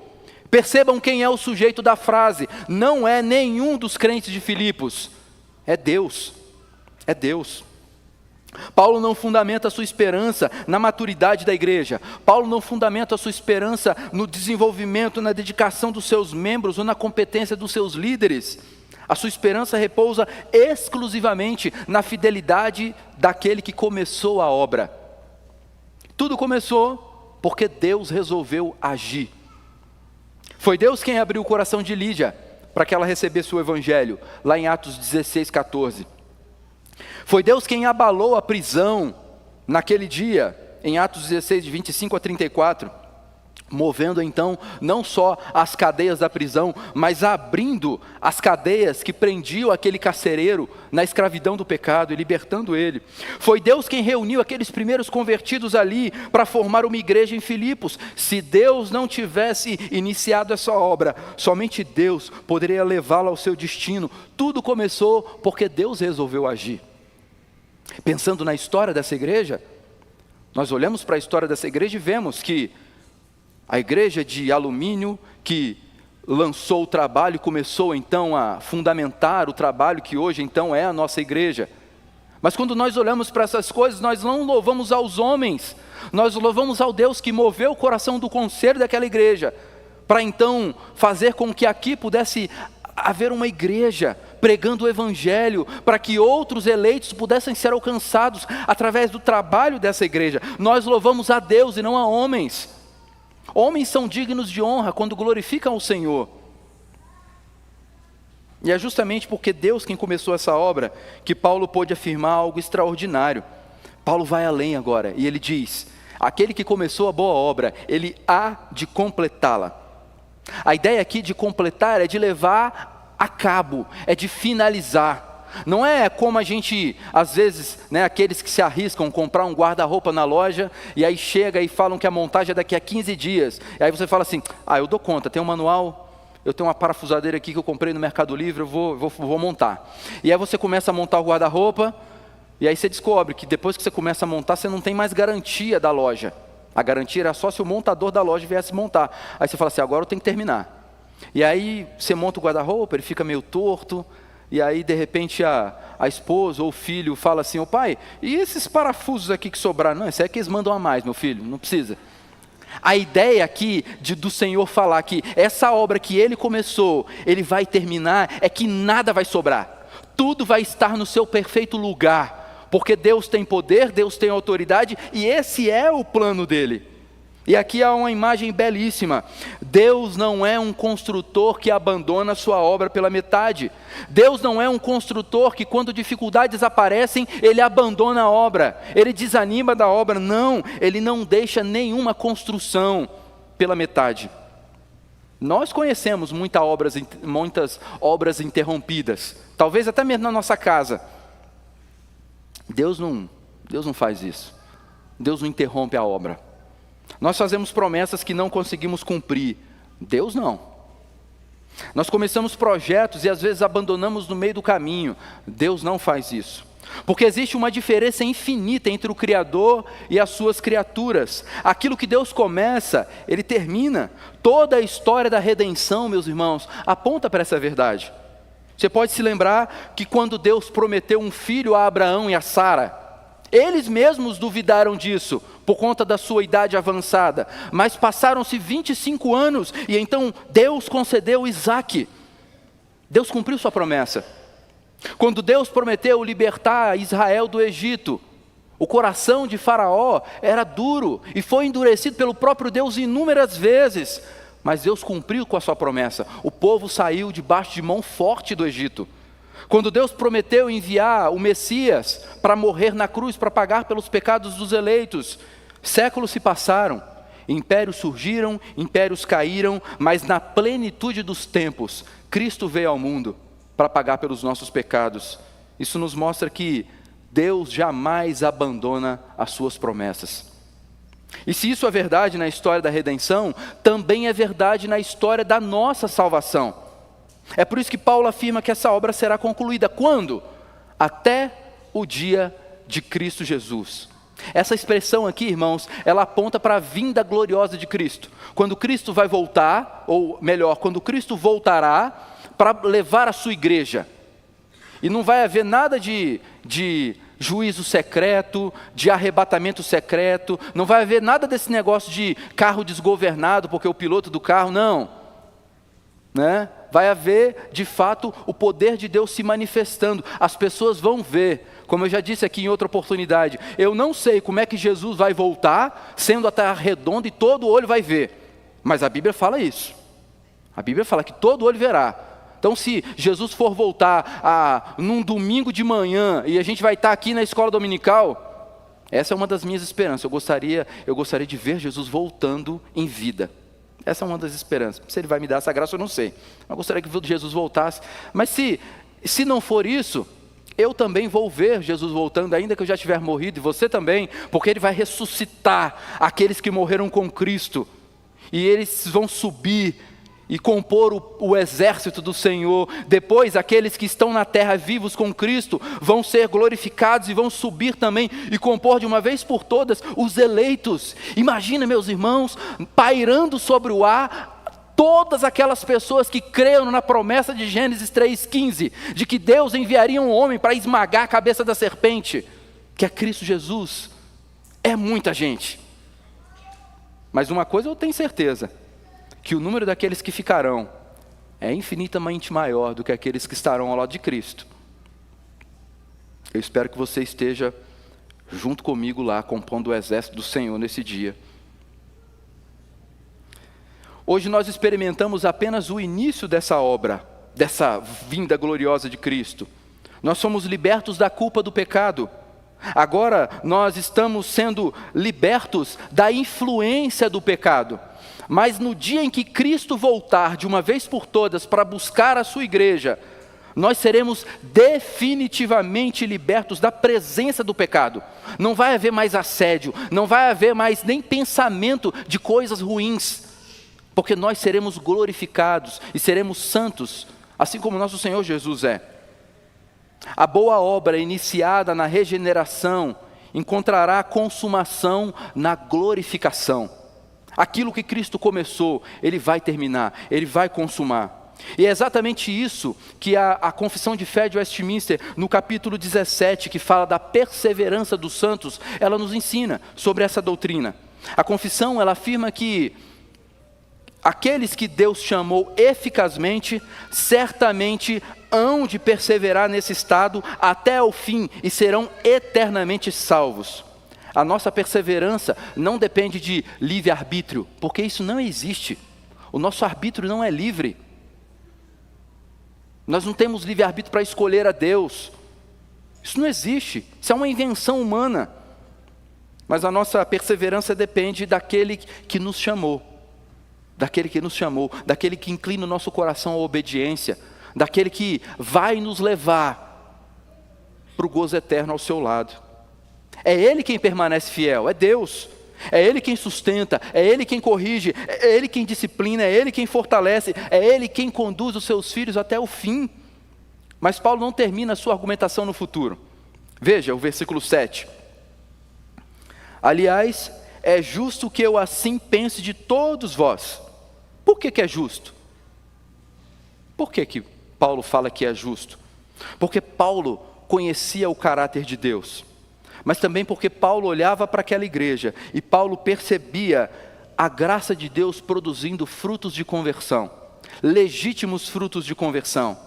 Percebam quem é o sujeito da frase. Não é nenhum dos crentes de Filipos. É Deus. É Deus. Paulo não fundamenta a sua esperança na maturidade da igreja. Paulo não fundamenta a sua esperança no desenvolvimento, na dedicação dos seus membros ou na competência dos seus líderes. A sua esperança repousa exclusivamente na fidelidade daquele que começou a obra. Tudo começou porque Deus resolveu agir. Foi Deus quem abriu o coração de Lídia para que ela recebesse o evangelho, lá em Atos 16, 14. Foi Deus quem abalou a prisão naquele dia, em Atos 16, de 25 a 34, movendo então não só as cadeias da prisão, mas abrindo as cadeias que prendiam aquele carcereiro na escravidão do pecado e libertando ele. Foi Deus quem reuniu aqueles primeiros convertidos ali para formar uma igreja em Filipos. Se Deus não tivesse iniciado essa obra, somente Deus poderia levá-la ao seu destino. Tudo começou porque Deus resolveu agir. Pensando na história dessa igreja, nós olhamos para a história dessa igreja e vemos que a igreja de alumínio que lançou o trabalho, começou então a fundamentar o trabalho que hoje então é a nossa igreja. Mas quando nós olhamos para essas coisas, nós não louvamos aos homens, nós louvamos ao Deus que moveu o coração do conselho daquela igreja, para então fazer com que aqui pudesse haver uma igreja pregando o evangelho, para que outros eleitos pudessem ser alcançados através do trabalho dessa igreja. Nós louvamos a Deus e não a homens. Homens são dignos de honra quando glorificam o Senhor. E é justamente porque Deus quem começou essa obra que Paulo pôde afirmar algo extraordinário. Paulo vai além agora e ele diz, aquele que começou a boa obra, ele há de completá-la. A ideia aqui de completar é de levar a cabo, é de finalizar. Não é como a gente, às vezes, aqueles que se arriscam comprar um guarda-roupa na loja, e aí chega e falam que a montagem é daqui a 15 dias, e aí você fala assim, eu dou conta, tem um manual, eu tenho uma parafusadeira aqui que eu comprei no Mercado Livre, eu vou montar. E aí você começa a montar o guarda-roupa, e aí você descobre que depois que você começa a montar, você não tem mais garantia da loja. A garantia era só se o montador da loja viesse montar. Aí você fala assim, agora eu tenho que terminar. E aí você monta o guarda-roupa, ele fica meio torto, e aí de repente a esposa ou o filho fala assim, pai, e esses parafusos aqui que sobraram? Não, esse é que eles mandam a mais, meu filho, não precisa. A ideia aqui do Senhor falar que essa obra que Ele começou, Ele vai terminar, é que nada vai sobrar. Tudo vai estar no seu perfeito lugar, porque Deus tem poder, Deus tem autoridade, e esse é o plano dEle. E aqui há uma imagem belíssima. Deus não é um construtor que abandona a sua obra pela metade. Deus não é um construtor que quando dificuldades aparecem, Ele abandona a obra, Ele desanima da obra. Não, Ele não deixa nenhuma construção pela metade. Nós conhecemos muitas obras interrompidas, talvez até mesmo na nossa casa. Deus não faz isso. Deus não interrompe a obra. Nós fazemos promessas que não conseguimos cumprir. Deus não. Nós começamos projetos e às vezes abandonamos no meio do caminho. Deus não faz isso. Porque existe uma diferença infinita entre o Criador e as suas criaturas. Aquilo que Deus começa, Ele termina. Toda a história da redenção, meus irmãos, aponta para essa verdade. Você pode se lembrar que quando Deus prometeu um filho a Abraão e a Sara, eles mesmos duvidaram disso, por conta da sua idade avançada. Mas passaram-se 25 anos, e então Deus concedeu Isaque. Deus cumpriu sua promessa. Quando Deus prometeu libertar Israel do Egito, o coração de Faraó era duro, e foi endurecido pelo próprio Deus inúmeras vezes. Mas Deus cumpriu com a sua promessa. O povo saiu debaixo de mão forte do Egito. Quando Deus prometeu enviar o Messias para morrer na cruz, para pagar pelos pecados dos eleitos, séculos se passaram, impérios surgiram, impérios caíram, mas na plenitude dos tempos, Cristo veio ao mundo para pagar pelos nossos pecados. Isso nos mostra que Deus jamais abandona as suas promessas. E se isso é verdade na história da redenção, também é verdade na história da nossa salvação. É por isso que Paulo afirma que essa obra será concluída. Quando? Até o dia de Cristo Jesus. Essa expressão aqui, irmãos, ela aponta para a vinda gloriosa de Cristo. Quando Cristo vai voltar, ou melhor, quando Cristo voltará para levar a sua igreja. E não vai haver nada de juízo secreto, de arrebatamento secreto, não vai haver nada desse negócio de carro desgovernado, porque o piloto do carro, não. Vai haver, de fato, o poder de Deus se manifestando. As pessoas vão ver, como eu já disse aqui em outra oportunidade, eu não sei como é que Jesus vai voltar, sendo a terra redonda e todo olho vai ver. Mas a Bíblia fala isso. A Bíblia fala que todo olho verá. Então, se Jesus for voltar num domingo de manhã, e a gente vai estar aqui na escola dominical, essa é uma das minhas esperanças. Eu gostaria de ver Jesus voltando em vida. Essa é uma das esperanças. Se Ele vai me dar essa graça, eu não sei. Eu gostaria que Jesus voltasse. Mas se não for isso, eu também vou ver Jesus voltando, ainda que eu já tiver morrido, e você também, porque Ele vai ressuscitar aqueles que morreram com Cristo. E eles vão subir e compor o exército do Senhor. Depois, aqueles que estão na terra vivos com Cristo vão ser glorificados e vão subir também e compor de uma vez por todas os eleitos. Imagina, meus irmãos, pairando sobre o ar todas aquelas pessoas que creram na promessa de Gênesis 3,15, de que Deus enviaria um homem para esmagar a cabeça da serpente, que é Cristo Jesus. É muita gente. Mas uma coisa eu tenho certeza, que o número daqueles que ficarão é infinitamente maior do que aqueles que estarão ao lado de Cristo. Eu espero que você esteja junto comigo lá, compondo o exército do Senhor nesse dia. Hoje nós experimentamos apenas o início dessa obra, dessa vinda gloriosa de Cristo. Nós somos libertos da culpa do pecado. Agora nós estamos sendo libertos da influência do pecado. Mas no dia em que Cristo voltar de uma vez por todas para buscar a sua igreja, nós seremos definitivamente libertos da presença do pecado. Não vai haver mais assédio, não vai haver mais nem pensamento de coisas ruins, porque nós seremos glorificados e seremos santos, assim como nosso Senhor Jesus é. A boa obra iniciada na regeneração encontrará consumação na glorificação. Aquilo que Cristo começou, Ele vai terminar, Ele vai consumar. E é exatamente isso que a Confissão de Fé de Westminster, no capítulo 17, que fala da perseverança dos santos, ela nos ensina sobre essa doutrina. A confissão, ela afirma que aqueles que Deus chamou eficazmente, certamente hão de perseverar nesse estado até o fim e serão eternamente salvos. A nossa perseverança não depende de livre-arbítrio, porque isso não existe. O nosso arbítrio não é livre. Nós não temos livre-arbítrio para escolher a Deus. Isso não existe, isso é uma invenção humana. Mas a nossa perseverança depende daquele que nos chamou. Daquele que inclina o nosso coração à obediência, daquele que vai nos levar para o gozo eterno ao seu lado. É Ele quem permanece fiel, é Deus. É Ele quem sustenta, é Ele quem corrige, é Ele quem disciplina, é Ele quem fortalece, é Ele quem conduz os seus filhos até o fim. Mas Paulo não termina a sua argumentação no futuro. Veja o versículo 7. Aliás, é justo que eu assim pense de todos vós. Por que é justo? Por que Paulo fala que é justo? Porque Paulo conhecia o caráter de Deus, mas também porque Paulo olhava para aquela igreja e Paulo percebia a graça de Deus produzindo frutos de conversão, legítimos frutos de conversão.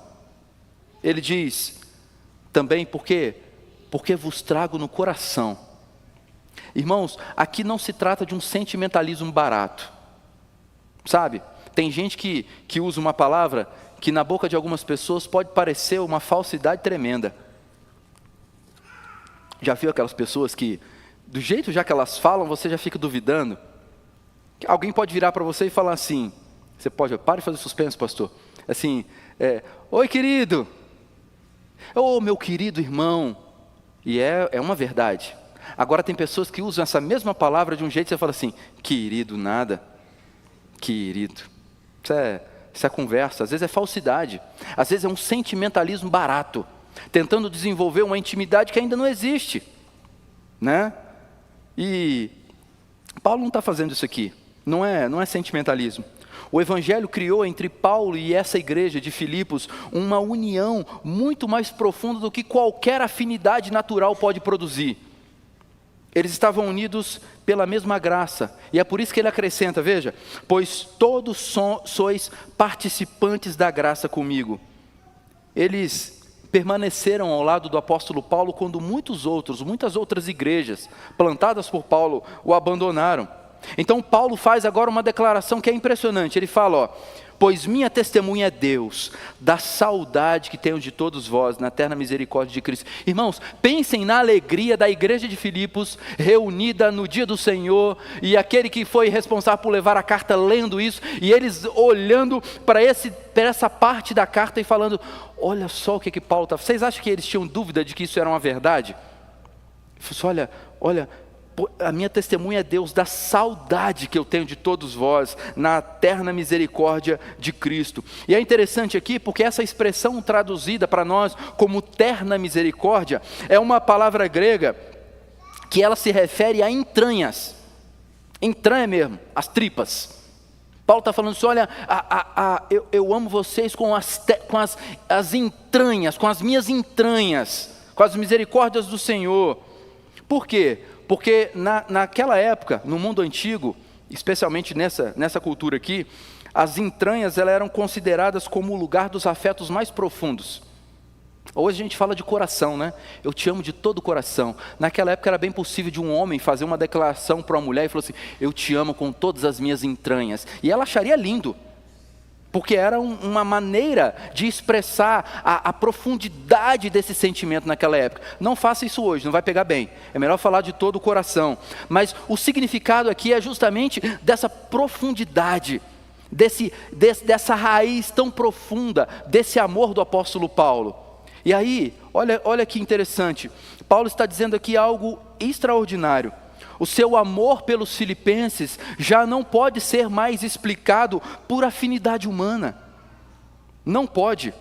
Ele diz também porque vos trago no coração. Irmãos, aqui não se trata de um sentimentalismo barato, sabe? Tem gente que usa uma palavra que na boca de algumas pessoas pode parecer uma falsidade tremenda. Já viu aquelas pessoas que, do jeito já que elas falam, você já fica duvidando? Alguém pode virar para você e falar assim, você pode, para de fazer suspense, pastor. Assim, oi querido, ô meu querido irmão, e é uma verdade. Agora tem pessoas que usam essa mesma palavra de um jeito, você fala assim, querido nada, querido, isso é conversa, às vezes é falsidade, às vezes é um sentimentalismo barato, tentando desenvolver uma intimidade que ainda não existe, né? E Paulo não está fazendo isso aqui, não é sentimentalismo. O Evangelho criou entre Paulo e essa igreja de Filipos uma união muito mais profunda do que qualquer afinidade natural pode produzir. Eles estavam unidos pela mesma graça, e é por isso que ele acrescenta, veja, pois todos sois participantes da graça comigo. Eles permaneceram ao lado do apóstolo Paulo quando muitas outras igrejas plantadas por Paulo o abandonaram. Então Paulo faz agora uma declaração que é impressionante, ele fala, pois minha testemunha é Deus, da saudade que tenho de todos vós, na eterna misericórdia de Cristo. Irmãos, pensem na alegria da igreja de Filipos, reunida no dia do Senhor, e aquele que foi responsável por levar a carta lendo isso, e eles olhando para essa parte da carta e falando, olha só o que Paulo está... Vocês acham que eles tinham dúvida de que isso era uma verdade? Ele falou assim, olha, a minha testemunha é Deus, da saudade que eu tenho de todos vós, na eterna misericórdia de Cristo. E é interessante aqui, porque essa expressão traduzida para nós como terna misericórdia, é uma palavra grega, que ela se refere a entranhas, entranha mesmo, as tripas. Paulo está falando assim, olha, eu amo vocês com as entranhas, com as minhas entranhas, com as misericórdias do Senhor. Por quê? Porque naquela época, no mundo antigo, especialmente nessa cultura aqui, as entranhas elas eram consideradas como o lugar dos afetos mais profundos. Hoje a gente fala de coração, né? Eu te amo de todo o coração. Naquela época era bem possível de um homem fazer uma declaração para uma mulher e falar assim, eu te amo com todas as minhas entranhas. E ela acharia lindo. Porque era uma maneira de expressar a profundidade desse sentimento naquela época. Não faça isso hoje, não vai pegar bem. É melhor falar de todo o coração. Mas o significado aqui é justamente dessa profundidade, dessa raiz tão profunda, desse amor do apóstolo Paulo. E aí, olha que interessante, Paulo está dizendo aqui algo extraordinário. O seu amor pelos filipenses já não pode ser mais explicado por afinidade humana. Não pode.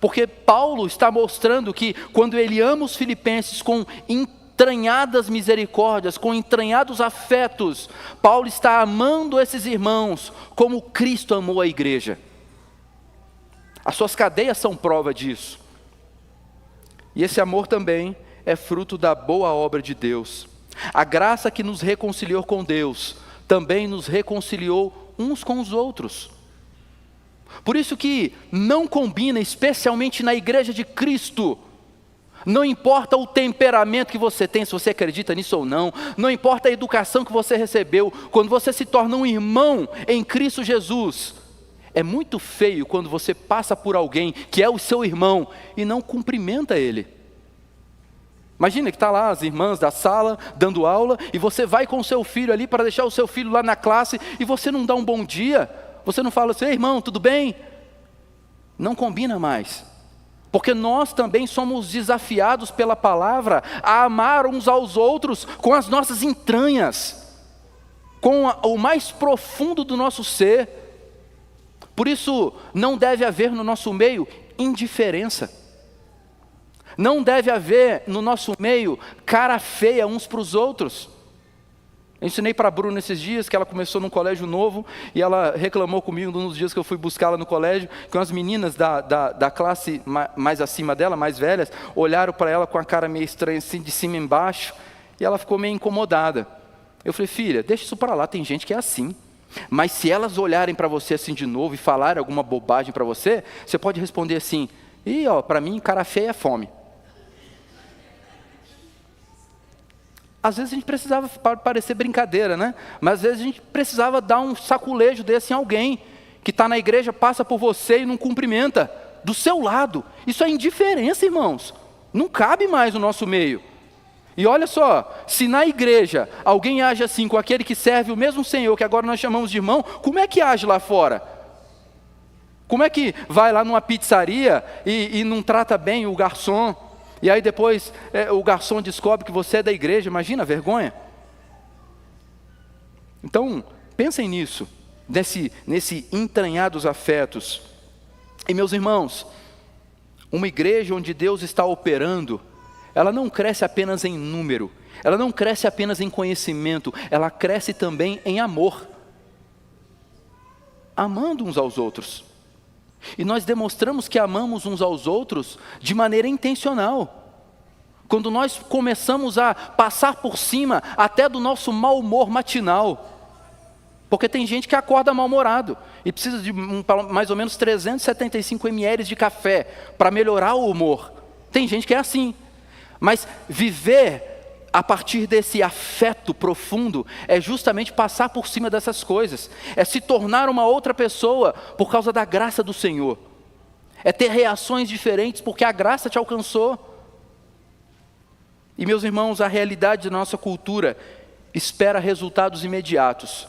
Porque Paulo está mostrando que quando ele ama os filipenses com entranhadas misericórdias, com entranhados afetos, Paulo está amando esses irmãos como Cristo amou a igreja. As suas cadeias são prova disso. E esse amor também é fruto da boa obra de Deus. A graça que nos reconciliou com Deus, também nos reconciliou uns com os outros. Por isso que não combina, especialmente na igreja de Cristo, não importa o temperamento que você tem, se você acredita nisso ou não, não importa a educação que você recebeu, quando você se torna um irmão em Cristo Jesus, é muito feio quando você passa por alguém que é o seu irmão e não cumprimenta ele. Imagina que está lá as irmãs da sala, dando aula, e você vai com o seu filho ali para deixar o seu filho lá na classe, e você não dá um bom dia, você não fala assim, ei, irmão, tudo bem? Não combina mais, porque nós também somos desafiados pela palavra a amar uns aos outros com as nossas entranhas. com o mais profundo do nosso ser. Por isso, não deve haver no nosso meio indiferença. Não deve haver no nosso meio cara feia uns para os outros. Eu ensinei para a Bruna esses dias que ela começou num colégio novo e ela reclamou comigo nos dias que eu fui buscá-la no colégio, que as meninas da classe mais acima dela, mais velhas, olharam para ela com a cara meio estranha assim, de cima embaixo, e ela ficou meio incomodada. Eu falei, filha, deixa isso para lá, tem gente que é assim. Mas se elas olharem para você assim de novo e falarem alguma bobagem para você, você pode responder assim, para mim cara feia é fome. Às vezes a gente precisava parecer brincadeira, né? Mas às vezes a gente precisava dar um saculejo desse em alguém que está na igreja, passa por você e não cumprimenta, do seu lado. Isso é indiferença, irmãos. Não cabe mais no nosso meio. E olha só, se na igreja alguém age assim com aquele que serve o mesmo Senhor, que agora nós chamamos de irmão, como é que age lá fora? Como é que vai lá numa pizzaria e não trata bem o garçom? E aí depois o garçom descobre que você é da igreja, imagina a vergonha. Então, pensem nisso, nesse entranhar dos afetos. E meus irmãos, uma igreja onde Deus está operando, ela não cresce apenas em número, ela não cresce apenas em conhecimento, ela cresce também em amor. Amando uns aos outros. E nós demonstramos que amamos uns aos outros de maneira intencional. Quando nós começamos a passar por cima até do nosso mau humor matinal. Porque tem gente que acorda mal-humorado e precisa de mais ou menos 375 ml de café para melhorar o humor. Tem gente que é assim. Mas viver a partir desse afeto profundo é justamente passar por cima dessas coisas. É se tornar uma outra pessoa por causa da graça do Senhor. É ter reações diferentes porque a graça te alcançou. E meus irmãos, a realidade da nossa cultura espera resultados imediatos.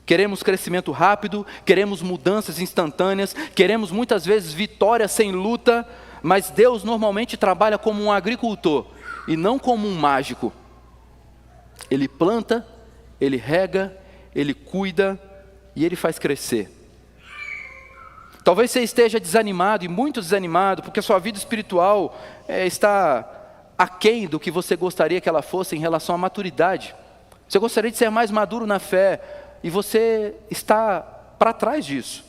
Queremos crescimento rápido, queremos mudanças instantâneas, queremos muitas vezes vitória sem luta, mas Deus normalmente trabalha como um agricultor e não como um mágico. Ele planta, Ele rega, Ele cuida e Ele faz crescer. Talvez você esteja desanimado e muito desanimado, porque a sua vida espiritual está aquém do que você gostaria que ela fosse em relação à maturidade. Você gostaria de ser mais maduro na fé e você está para trás disso.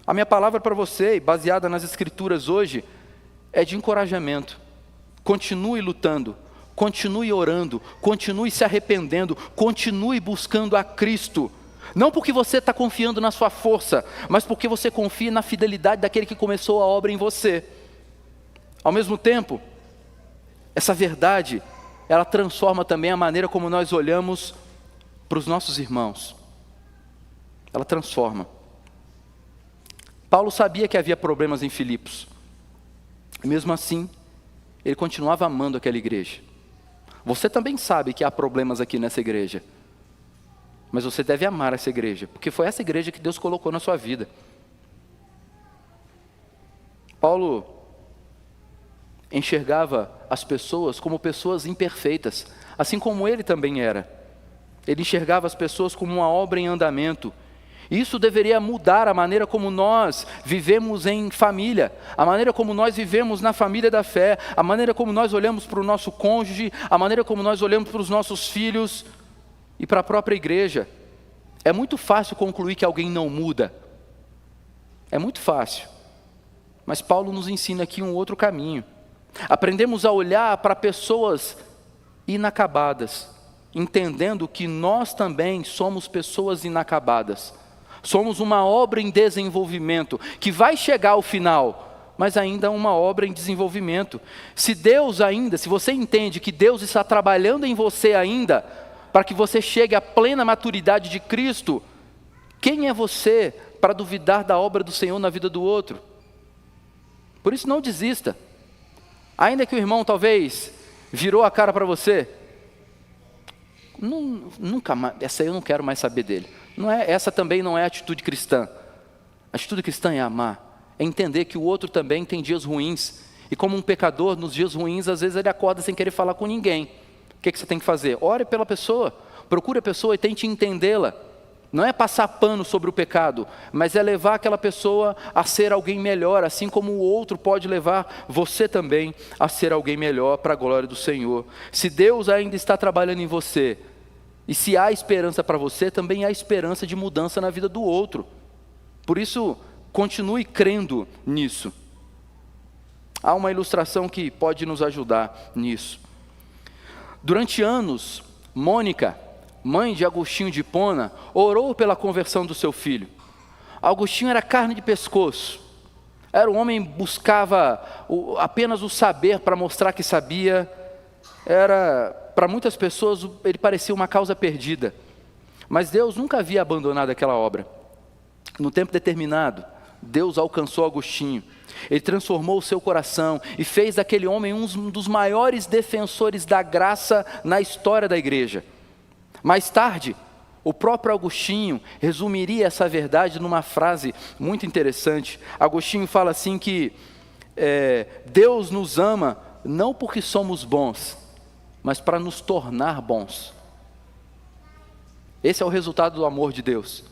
A minha palavra para você, baseada nas Escrituras hoje, é de encorajamento. Continue lutando, continue orando, continue se arrependendo, continue buscando a Cristo. Não porque você está confiando na sua força, mas porque você confia na fidelidade daquele que começou a obra em você. Ao mesmo tempo, essa verdade, ela transforma também a maneira como nós olhamos para os nossos irmãos. Ela transforma. Paulo sabia que havia problemas em Filipos. E mesmo assim, ele continuava amando aquela igreja. Você também sabe que há problemas aqui nessa igreja. Mas você deve amar essa igreja, porque foi essa igreja que Deus colocou na sua vida. Paulo enxergava as pessoas como pessoas imperfeitas, assim como ele também era. Ele enxergava as pessoas como uma obra em andamento. Isso deveria mudar a maneira como nós vivemos em família, a maneira como nós vivemos na família da fé, a maneira como nós olhamos para o nosso cônjuge, a maneira como nós olhamos para os nossos filhos e para a própria igreja. É muito fácil concluir que alguém não muda. É muito fácil. Mas Paulo nos ensina aqui um outro caminho. Aprendemos a olhar para pessoas inacabadas, entendendo que nós também somos pessoas inacabadas. Somos uma obra em desenvolvimento, que vai chegar ao final, mas ainda é uma obra em desenvolvimento. Se você entende que Deus está trabalhando em você ainda, para que você chegue à plena maturidade de Cristo, quem é você para duvidar da obra do Senhor na vida do outro? Por isso não desista. Ainda que o irmão talvez virou a cara para você, nunca mais, essa eu não quero mais saber dele. Essa também não é a atitude cristã. A atitude cristã é amar, é entender que o outro também tem dias ruins. E como um pecador, nos dias ruins, às vezes ele acorda sem querer falar com ninguém. O que você tem que fazer? Ore pela pessoa, procure a pessoa e tente entendê-la. Não é passar pano sobre o pecado, mas é levar aquela pessoa a ser alguém melhor, assim como o outro pode levar você também a ser alguém melhor para a glória do Senhor. Se Deus ainda está trabalhando em você, e se há esperança para você, também há esperança de mudança na vida do outro. Por isso, continue crendo nisso. Há uma ilustração que pode nos ajudar nisso. Durante anos, Mônica, mãe de Agostinho de Hipona, orou pela conversão do seu filho. Agostinho era carne de pescoço. Era um homem que buscava apenas o saber para mostrar que sabia. Para muitas pessoas, ele parecia uma causa perdida. Mas Deus nunca havia abandonado aquela obra. No tempo determinado, Deus alcançou Agostinho. Ele transformou o seu coração e fez daquele homem um dos maiores defensores da graça na história da igreja. Mais tarde, o próprio Agostinho resumiria essa verdade numa frase muito interessante. Agostinho fala assim que Deus nos ama não porque somos bons, mas para nos tornar bons. Esse é o resultado do amor de Deus.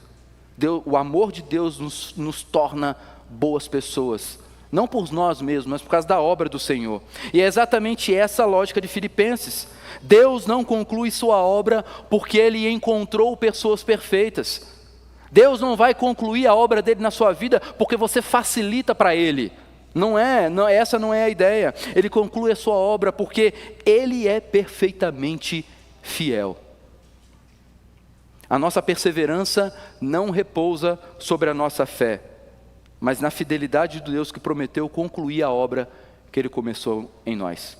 O amor de Deus nos torna boas pessoas. Não por nós mesmos, mas por causa da obra do Senhor. E é exatamente essa a lógica de Filipenses. Deus não conclui sua obra porque Ele encontrou pessoas perfeitas. Deus não vai concluir a obra dele na sua vida porque você facilita para Ele. Essa não é a ideia. Ele conclui a sua obra porque Ele é perfeitamente fiel. A nossa perseverança não repousa sobre a nossa fé, mas na fidelidade de Deus que prometeu concluir a obra que Ele começou em nós.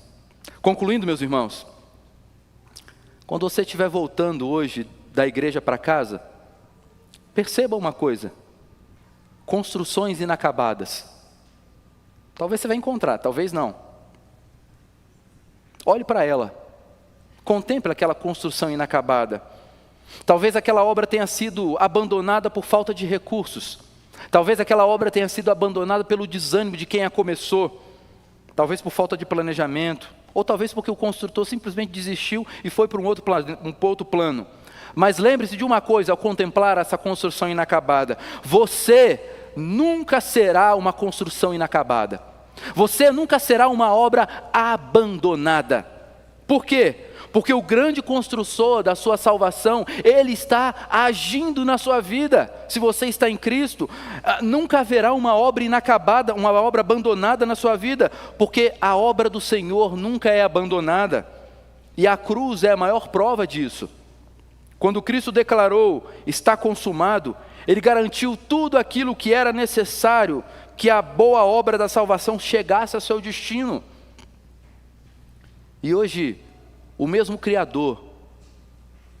Concluindo, meus irmãos, quando você estiver voltando hoje da igreja para casa, perceba uma coisa: construções inacabadas. Talvez você vai encontrar, talvez não. Olhe para ela, contemple aquela construção inacabada. Talvez aquela obra tenha sido abandonada por falta de recursos. Talvez aquela obra tenha sido abandonada pelo desânimo de quem a começou. Talvez por falta de planejamento. Ou talvez porque o construtor simplesmente desistiu e foi para um outro plano. Mas lembre-se de uma coisa ao contemplar essa construção inacabada: você nunca será uma construção inacabada. Você nunca será uma obra abandonada. Por quê? Porque o grande construtor da sua salvação, Ele está agindo na sua vida. Se você está em Cristo, nunca haverá uma obra inacabada, uma obra abandonada na sua vida, porque a obra do Senhor nunca é abandonada. E a cruz é a maior prova disso. Quando Cristo declarou, está consumado, Ele garantiu tudo aquilo que era necessário, que a boa obra da salvação chegasse ao seu destino. E hoje, o mesmo Criador,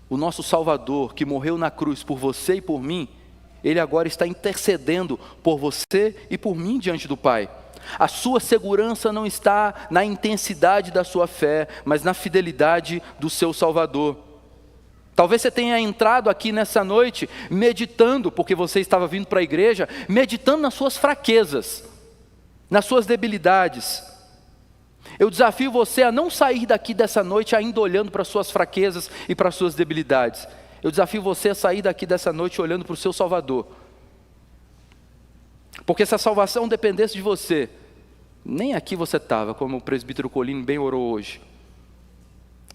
o nosso Salvador, que morreu na cruz por você e por mim, Ele agora está intercedendo por você e por mim diante do Pai. A sua segurança não está na intensidade da sua fé, mas na fidelidade do seu Salvador. Talvez você tenha entrado aqui nessa noite meditando, porque você estava vindo para a igreja, meditando nas suas fraquezas, nas suas debilidades. Eu desafio você a não sair daqui dessa noite ainda olhando para as suas fraquezas e para as suas debilidades. Eu desafio você a sair daqui dessa noite olhando para o seu Salvador. Porque se a salvação dependesse de você, nem aqui você estava, como o presbítero Colino bem orou hoje.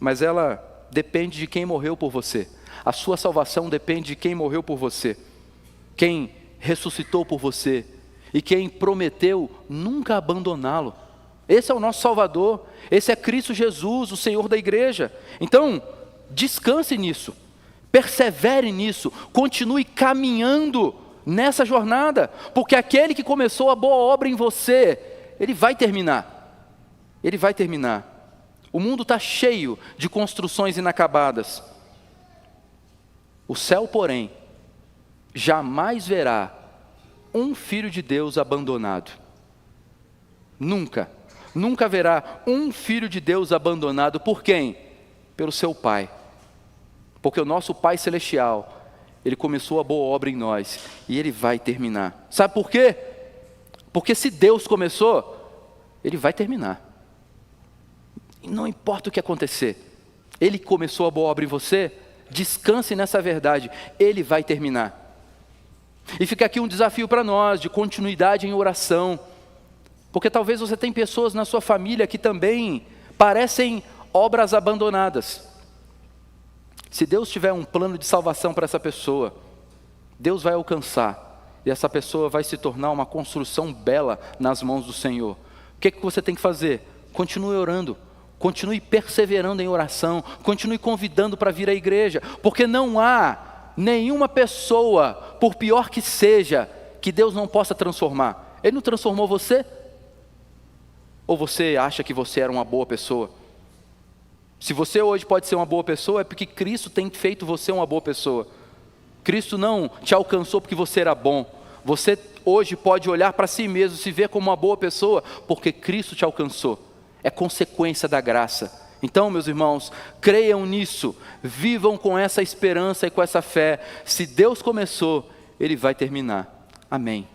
Mas ela depende de quem morreu por você. A sua salvação depende de quem morreu por você, quem ressuscitou por você e quem prometeu nunca abandoná-lo. Esse é o nosso Salvador, esse é Cristo Jesus, o Senhor da igreja. Então, descanse nisso, persevere nisso, continue caminhando nessa jornada, porque aquele que começou a boa obra em você, Ele vai terminar. Ele vai terminar. O mundo está cheio de construções inacabadas. O céu, porém, jamais verá um filho de Deus abandonado. Nunca. Nunca haverá um filho de Deus abandonado. Por quem? Pelo seu Pai. Porque o nosso Pai Celestial, Ele começou a boa obra em nós e Ele vai terminar. Sabe por quê? Porque se Deus começou, Ele vai terminar. E não importa o que acontecer, Ele começou a boa obra em você, descanse nessa verdade, Ele vai terminar. E fica aqui um desafio para nós, de continuidade em oração, porque talvez você tenha pessoas na sua família que também parecem obras abandonadas. Se Deus tiver um plano de salvação para essa pessoa, Deus vai alcançar, e essa pessoa vai se tornar uma construção bela nas mãos do Senhor. O que você tem que fazer? Continue orando, continue perseverando em oração, continue convidando para vir à igreja, porque não há nenhuma pessoa, por pior que seja, que Deus não possa transformar. Ele não transformou você? Ou você acha que você era uma boa pessoa? Se você hoje pode ser uma boa pessoa, é porque Cristo tem feito você uma boa pessoa. Cristo não te alcançou porque você era bom. Você hoje pode olhar para si mesmo, se ver como uma boa pessoa, porque Cristo te alcançou. É consequência da graça. Então, meus irmãos, creiam nisso, vivam com essa esperança e com essa fé. Se Deus começou, Ele vai terminar. Amém.